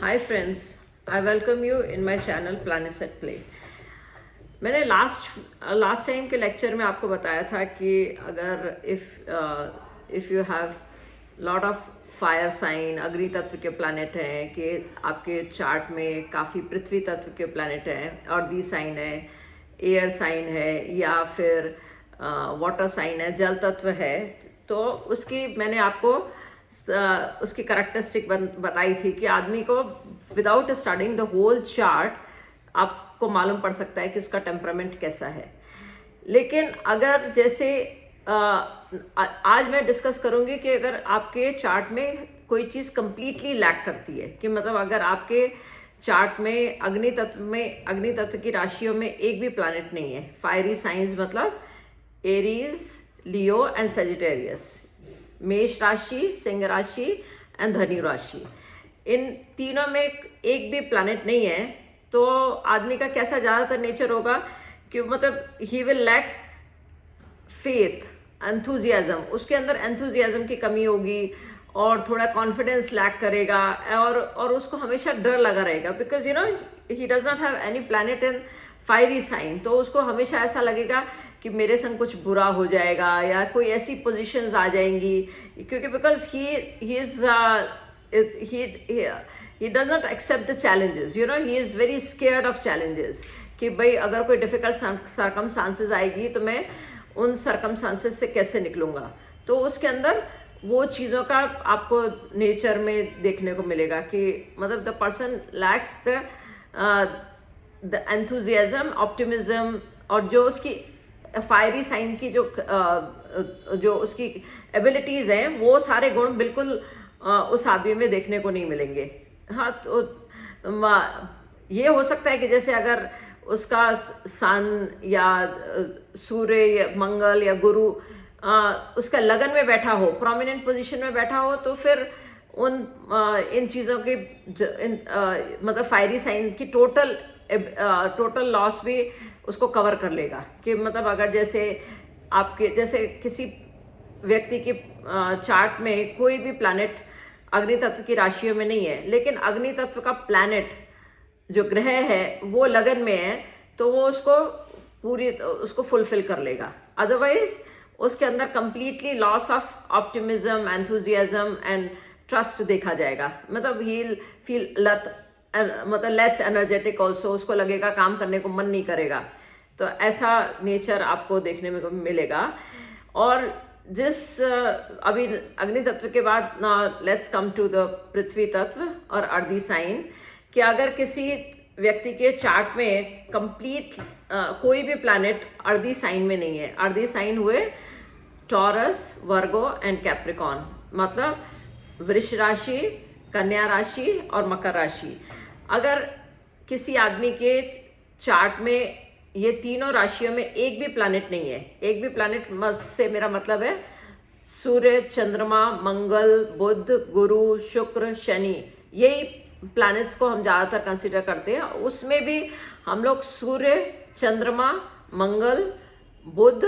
Hi friends, I welcome you in my channel Planets at Play. मैंने last time के lecture में आपको बताया था कि अगर if you have lot of fire sign अग्नि तत्व के प्लैनेट हैं, कि आपके चार्ट में काफ़ी पृथ्वी तत्व के प्लैनेट हैं, अर्दी साइन है, एयर साइन है, या फिर वाटर साइन है, जल तत्व है, तो उसकी मैंने आपको उसकी करेक्टरिस्टिक बताई थी कि आदमी को without studying the whole chart आपको मालूम पड़ सकता है कि उसका टेम्परामेंट कैसा है। लेकिन अगर जैसे आज मैं डिस्कस करूंगी कि अगर आपके चार्ट में कोई चीज़ कंप्लीटली लैक करती है, कि मतलब अगर आपके चार्ट में अग्नि तत्व की राशियों में एक भी प्लैनेट नहीं है, फायरी साइंस मतलब एरीज, लियो एंड सेजिटेरियस, मेष राशि, सिंह राशि एंड धनु राशि, इन तीनों में एक भी प्लैनेट नहीं है, तो आदमी का कैसा ज़्यादातर नेचर होगा कि मतलब he will lack faith, enthusiasm, उसके अंदर एंथुजियाज्म की कमी होगी और थोड़ा कॉन्फिडेंस लैक करेगा और उसको हमेशा डर लगा रहेगा, because he does not have any planet in fiery sign. तो उसको हमेशा ऐसा लगेगा कि मेरे संग कुछ बुरा हो जाएगा या कोई ऐसी पोजीशंस आ जाएंगी, क्योंकि because he does not accept the challenges, he is very scared of challenges, कि भाई अगर कोई डिफिकल्ट सर्कमस्टांसेस आएगी तो मैं उन सर्कमस्टांसेस से कैसे निकलूंगा। तो उसके अंदर वो चीज़ों का आपको नेचर में देखने को मिलेगा कि मतलब the person lakhs the enthusiasm, optimism, और जो उसकी फायरी साइन की जो उसकी एबिलिटीज़ हैं, वो सारे गुण बिल्कुल उस आदमी में देखने को नहीं मिलेंगे। हाँ, तो ये हो सकता है कि जैसे अगर उसका सन या सूर्य या मंगल या गुरु उसका लगन में बैठा हो, प्रोमिनेंट पोजीशन में बैठा हो, तो फिर इन चीज़ों की मतलब फायरी साइन की टोटल लॉस भी उसको कवर कर लेगा। कि मतलब अगर जैसे किसी व्यक्ति के चार्ट में कोई भी प्लैनेट अग्नि तत्व की राशियों में नहीं है, लेकिन अग्नि तत्व का प्लैनेट जो ग्रह है वो लगन में है, तो वो उसको फुलफिल कर लेगा। अदरवाइज उसके अंदर completely loss of optimism, enthusiasm and trust देखा जाएगा। मतलब ही विल फील मतलब लेस एनर्जेटिक ऑल्सो, उसको लगेगा काम करने को मन नहीं करेगा। तो ऐसा नेचर आपको देखने में मिलेगा। और अभी अग्नि तत्व के बाद लेट्स कम टू द पृथ्वी तत्व और अर्दी साइन, कि अगर किसी व्यक्ति के चार्ट में कंप्लीट कोई भी प्लैनेट अर्दी साइन में नहीं है, अर्दी साइन हुए टॉरस, वर्गो एंड कैप्रिकॉन, मतलब वृष राशि, कन्या राशि और मकर राशि। अगर किसी आदमी के चार्ट में ये तीनों राशियों में एक भी प्लैनेट नहीं है, एक भी प्लैनेट से मेरा मतलब है सूर्य, चंद्रमा, मंगल, बुध, गुरु, शुक्र, शनि, यही प्लैनेट्स को हम ज़्यादातर कंसिडर करते हैं। उसमें भी हम लोग सूर्य, चंद्रमा, मंगल, बुध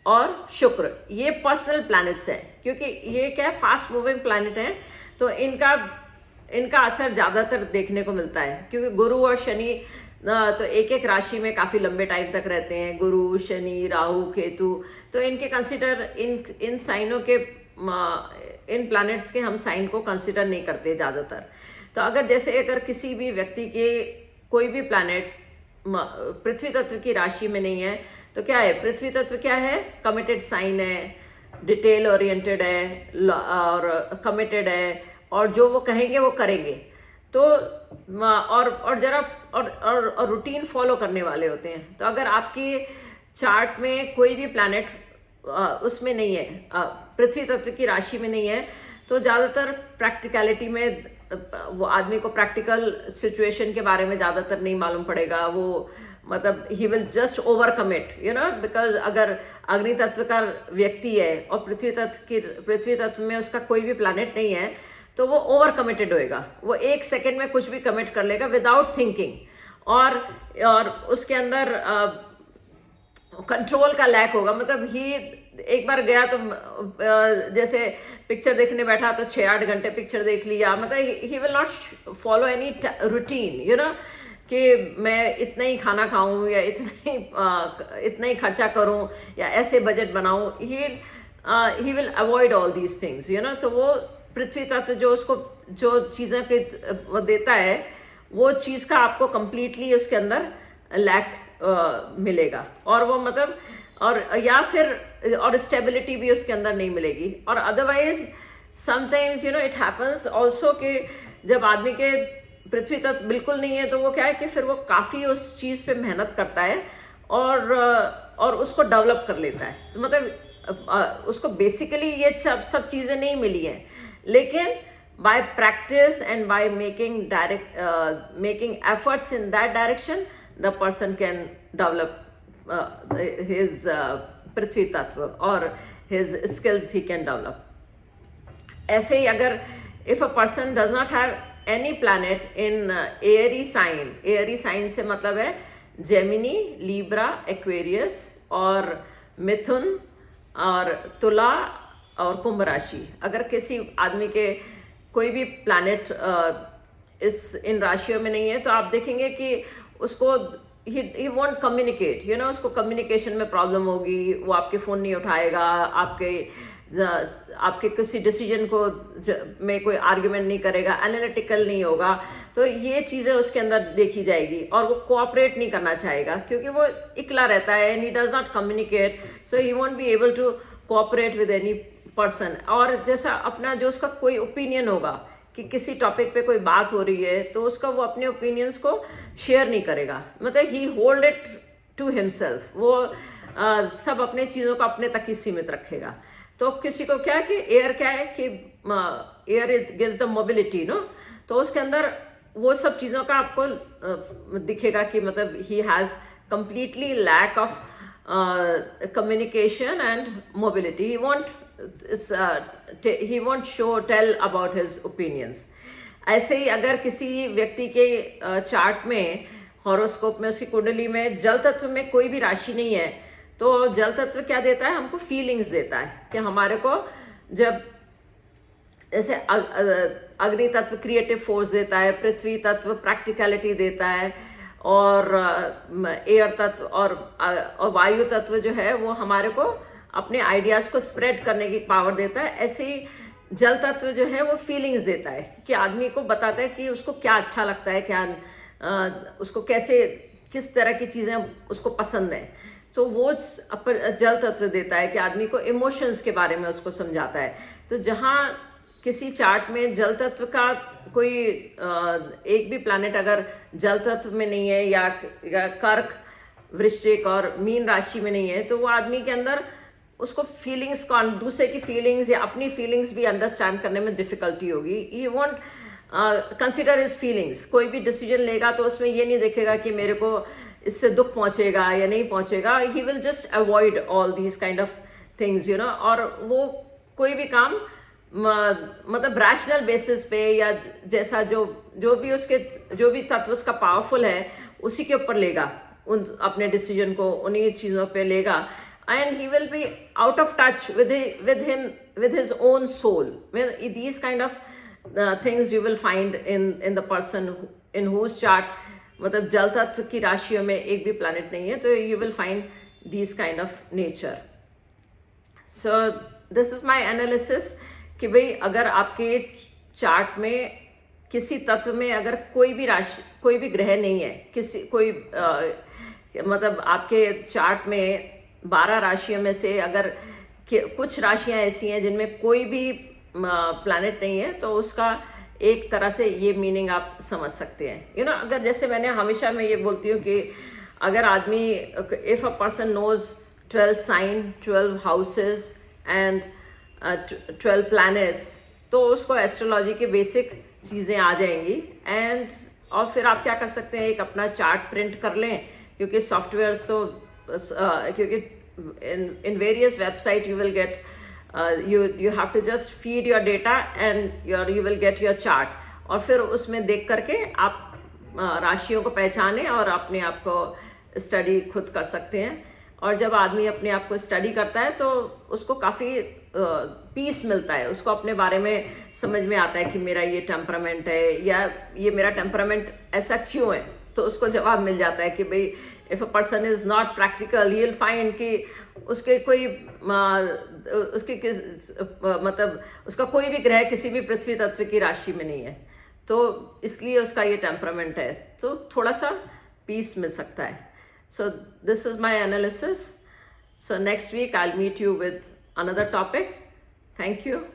और शुक्र, ये पर्सनल प्लैनेट्स हैं, क्योंकि ये क्या है, फास्ट मूविंग प्लैनेट हैं, तो इनका असर ज़्यादातर देखने को मिलता है। क्योंकि गुरु और शनि तो एक एक राशि में काफ़ी लंबे टाइम तक रहते हैं, गुरु, शनि, राहु, केतु, तो इनके कंसिडर इन साइनों के इन प्लैनेट्स के हम साइन को कंसिडर नहीं करते ज़्यादातर। तो अगर किसी भी व्यक्ति के कोई भी प्लैनेट पृथ्वी तत्व की राशि में नहीं है, तो क्या है, पृथ्वी तत्व क्या है, कमिटेड साइन है, डिटेल ओरिएंटेड है और कमिटेड है, और जो वो कहेंगे वो करेंगे। तो और जरा और रूटीन फॉलो करने वाले होते हैं। तो अगर आपकी चार्ट में कोई भी प्लैनेट उसमें नहीं है, पृथ्वी तत्व की राशि में नहीं है, तो ज़्यादातर प्रैक्टिकलिटी में वो आदमी को प्रैक्टिकल सिचुएशन के बारे में ज़्यादातर नहीं मालूम पड़ेगा। वो मतलब he will just over commit, because अगर अग्नि तत्व का व्यक्ति है और पृथ्वी तत्व में उसका कोई भी प्लैनेट नहीं है, तो वो ओवर कमिटेड होएगा, वो एक सेकेंड में कुछ भी कमिट कर लेगा विदाउट थिंकिंग, और उसके अंदर कंट्रोल का लैक होगा। मतलब ही एक बार गया तो जैसे पिक्चर देखने बैठा तो 6-8 घंटे पिक्चर देख लिया, मतलब he will not follow any routine, you know, कि मैं इतना ही खाना खाऊं या इतना ही खर्चा करूं या ऐसे बजट बनाऊं। He will avoid all these things, you know. तो वो पृथ्वी तत्व जो उसको जो चीज़ें वो देता है, वो चीज़ का आपको कंप्लीटली उसके अंदर लैक मिलेगा, और वो मतलब और या फिर और स्टेबिलिटी भी उसके अंदर नहीं मिलेगी। और otherwise sometimes you know it happens also कि जब आदमी के पृथ्वी तत्व बिल्कुल नहीं है तो वो क्या है कि फिर वो काफ़ी उस चीज़ पे मेहनत करता है और उसको डेवलप कर लेता है। तो मतलब उसको बेसिकली ये सब चीज़ें नहीं मिली हैं, लेकिन by practice and by making efforts in that direction, the person can develop his prithvi tattva or his skills he can develop. ऐसे ही अगर if a person does not have any planet in airy sign से मतलब है Gemini, Libra, Aquarius और मिथुन और तुला और कुंभ राशि, अगर किसी आदमी के कोई भी प्लैनेट इन राशियों में नहीं है तो आप देखेंगे कि उसको ही वॉन्ट कम्युनिकेट, यू नो, उसको कम्युनिकेशन में प्रॉब्लम होगी, वो आपके फ़ोन नहीं उठाएगा, आपके किसी डिसीजन को में कोई आर्ग्यूमेंट नहीं करेगा, एनालिटिकल नहीं होगा। तो ये चीज़ें उसके अंदर देखी जाएगी, और वो कोऑपरेट नहीं करना चाहेगा क्योंकि वो इकला रहता है and he does not communicate, so he won't be able to cooperate with any person. और जैसा अपना जो उसका कोई ओपिनियन होगा कि किसी टॉपिक पे कोई बात हो रही है तो उसका वो अपने ओपिनियंस को शेयर नहीं करेगा, मतलब ही होल्ड इट टू हिमसेल्फ, वो सब अपने चीज़ों को अपने तक ही सीमित रखेगा। तो किसी को क्या है कि एयर क्या है कि air it gives the mobility, no, तो उसके अंदर वो सब चीज़ों का आपको दिखेगा कि मतलब he has completely lack of communication and mobility. He won't tell about his opinions. ऐसे ही अगर किसी व्यक्ति के चार्ट में, हॉरोस्कोप में, उसकी कुंडली में जल तत्व में कोई भी राशि नहीं है तो जल तत्व क्या देता है, हमको फीलिंग्स देता है कि हमारे को जब जैसे अग्नि तत्व क्रिएटिव फोर्स देता है, पृथ्वी तत्व प्रैक्टिकलिटी देता है, और एयर तत्व और वायु तत्व जो है वो हमारे को अपने आइडियाज़ को स्प्रेड करने की पावर देता है। ऐसे ही जल तत्व जो है वो फीलिंग्स देता है कि आदमी को बताता है कि उसको क्या अच्छा लगता है, क्या उसको कैसे किस तरह की चीज़ें उसको पसंद है। तो वो जल तत्व देता है कि आदमी को इमोशंस के बारे में उसको समझाता है। तो जहाँ किसी चार्ट में जल तत्व का कोई एक भी प्लैनेट अगर जल तत्व में नहीं है या कर्क, वृश्चिक और मीन राशि में नहीं है तो वो आदमी के अंदर उसको फीलिंग्स को, दूसरे की फीलिंग्स या अपनी फीलिंग्स भी अंडरस्टैंड करने में डिफिकल्टी होगी। ही वॉन्ट कंसिडर हिज फीलिंग्स। कोई भी डिसीजन लेगा तो उसमें ये नहीं देखेगा कि मेरे को इससे दुख पहुंचेगा या नहीं पहुंचेगा। He will just avoid all these kind of things, you know. और वो कोई भी काम मतलब रैशनल बेसिस पे या जैसा जो भी तत्व उसका पावरफुल है उसी के ऊपर लेगा, उन अपने डिसीजन को उन्हीं चीज़ों पे लेगा। And he will be out of touch with his own soul. These kind of things you will find in the person in whose chart मतलब जल तत्व की राशियों में एक भी प्लैनेट नहीं है तो you will find these kind of nature. So this is my analysis कि भाई अगर आपके चार्ट में किसी तत्व में अगर कोई भी ग्रह नहीं है, मतलब आपके चार्ट में 12 राशियों में से अगर कुछ राशियां ऐसी हैं जिनमें कोई भी प्लैनेट नहीं है तो उसका एक तरह से ये मीनिंग आप समझ सकते हैं, यू नो। अगर जैसे मैंने हमेशा मैं ये बोलती हूँ कि अगर आदमी if a person knows 12 sign, 12 houses and 12 planets तो उसको एस्ट्रोलॉजी के बेसिक चीज़ें आ जाएंगी। और फिर आप क्या कर सकते हैं, एक अपना चार्ट प्रिंट कर लें, क्योंकि सॉफ्टवेयर्स तो क्योंकि in various website you will get you have to just feed your data and you will get your chart, और फिर उसमें देख करके आप राशियों को पहचानें और अपने आप को स्टडी खुद कर सकते हैं। और जब आदमी अपने आप को स्टडी करता है तो उसको काफ़ी पीस मिलता है, उसको अपने बारे में समझ में आता है कि मेरा ये टेम्परामेंट है या ये मेरा टेम्परामेंट ऐसा क्यों है, तो उसको जवाब मिल जाता है कि भाई if a person is not practical he will find कि उसके कोई उसकी मतलब उसका कोई भी ग्रह किसी भी पृथ्वी तत्व की राशि में नहीं है, तो इसलिए उसका ये टेम्परामेंट है, तो थोड़ा सा पीस मिल सकता है. So this is my analysis. So next week I'll meet you with another topic. Thank you.